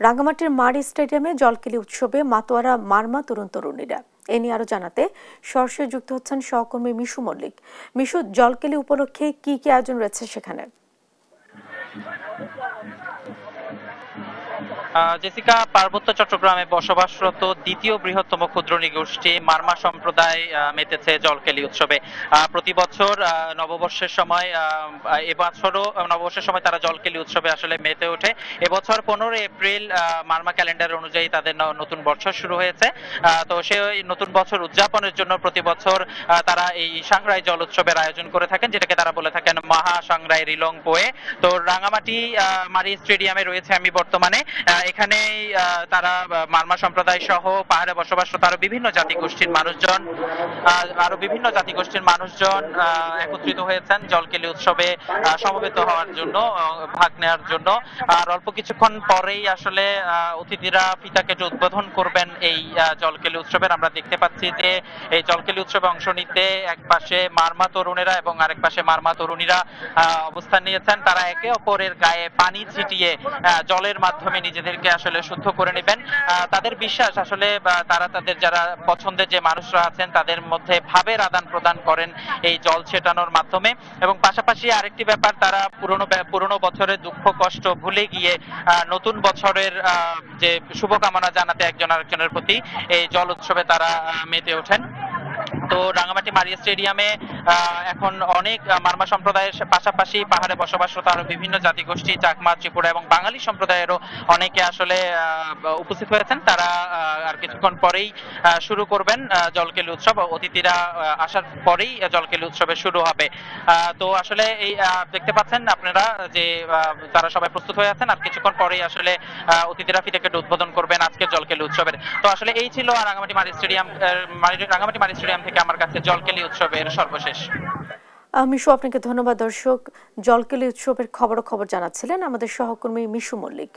রাঙ্গামাটির মাড়ি স্টেডিয়ামে জলকেলি উৎসবে মাতোয়ারা মারমা তরুণ তরুণীরা এ নিয়ে আরো জানাতে সরাসরি যুক্ত হচ্ছেন সহকর্মী মিশু মল্লিক। মিশু, জলকেলি উপলক্ষে কি কি আয়োজন রয়েছে সেখানে? জেসিকা, পার্বত্য চট্টগ্রামে বসবাসরত দ্বিতীয় বৃহত্তম ক্ষুদ্র নৃগোষ্ঠী মারমা সম্প্রদায় মেতেছে জলকেলি উৎসবে। প্রতি বছর নববর্ষের সময়, এবছরও নববর্ষের সময় তারা জলকেলি উৎসবে আসলে মেতে ওঠে। এবছর 15 এপ্রিল মারমা ক্যালেন্ডার অনুযায়ী তাদের নতুন বছর শুরু হয়েছে। তো সেই নতুন বছর উদযাপনের জন্য প্রতি বছর তারা এই সাংরাই জল উৎসবের আয়োজন করে থাকেন, যেটাকে তারা বলে থাকেন মহা সাংরাই রিলং পোয়ে। তো রাঙ্গামাটি মারি স্টেডিয়ামে রয়েছে আমি বর্তমানে। এখানে তারা মারমা সম্প্রদায় সহ পাহাড়ে বসবাসরত আরো বিভিন্ন জাতিগোষ্ঠীর মানুষজন একত্রিত হয়েছেন জলকেলি উৎসবে সমবেত হওয়ার জন্য, ভাগ নেওয়ার জন্য। আর অল্প কিছুক্ষণ পরেই আসলে অতিথিরা ফিতা কেটে উদ্বোধন করবেন এই জলকেলি উৎসবের। আমরা দেখতে পাচ্ছি যে এই জলকেলি উৎসবে অংশ নিতে এক পাশে মারমা তরুণেরা এবং আরেক পাশে মারমা তরুণীরা অবস্থান নিয়েছেন। তারা একে অপরের গায়ে পানি ছিটিয়ে জলের মাধ্যমে নিজেদেরকে আসলে শুদ্ধ করে নেবেন। তাদের বিশ্বাস আসলে তারা তাদের যারা পছন্দের যে মানুষরা আছেন তাদের মধ্যে ভাবের আদান প্রদান করেন এই জল ছেটানোর মাধ্যমে। এবং পাশাপাশি আরেকটি ব্যাপার, তারা পুরনো বছরের দুঃখ কষ্ট ভুলে গিয়ে নতুন বছরের যে শুভকামনা জানাতে একজন আরেকজনের প্রতি এই জল উৎসবে তারা মেতে ওঠেন। তো রাঙ্গামাটি মারি স্টেডিয়ামে এখন অনেক মারমা সম্প্রদায়ের পাশাপাশি পাহাড়ে বসবাসরত আরো বিভিন্ন জাতিগোষ্ঠী, চাকমা, ত্রিপুরা এবং বাঙালি সম্প্রদায়েরও অনেকে আসলে উপস্থিত হয়েছেন। তারা আর কিছুক্ষণ পরেই শুরু করবেন জলকেলি উৎসব। অতিথিরা আসার পরেই জলকেলি উৎসবে শুরু হবে। তো আসলে এই দেখতে পাচ্ছেন আপনারা যে তারা সবাই প্রস্তুত হয়ে আছেন। আর কিছুক্ষণ পরেই আসলে অতিথিরা ফিতে কেটে উদ্বোধন করবেন আজকের জলকেলি উৎসবের। তো আসলে এই ছিল রাঙ্গামাটি মারি স্টেডিয়াম থেকে আমার কাছে জলকেলি উৎসবের সর্বশেষ। মিশু, আপনাকে ধন্যবাদ। দর্শক, জলকেলি উৎসবের খবর জানাচ্ছিলেন আমাদের সহকর্মী মিশু মল্লিক।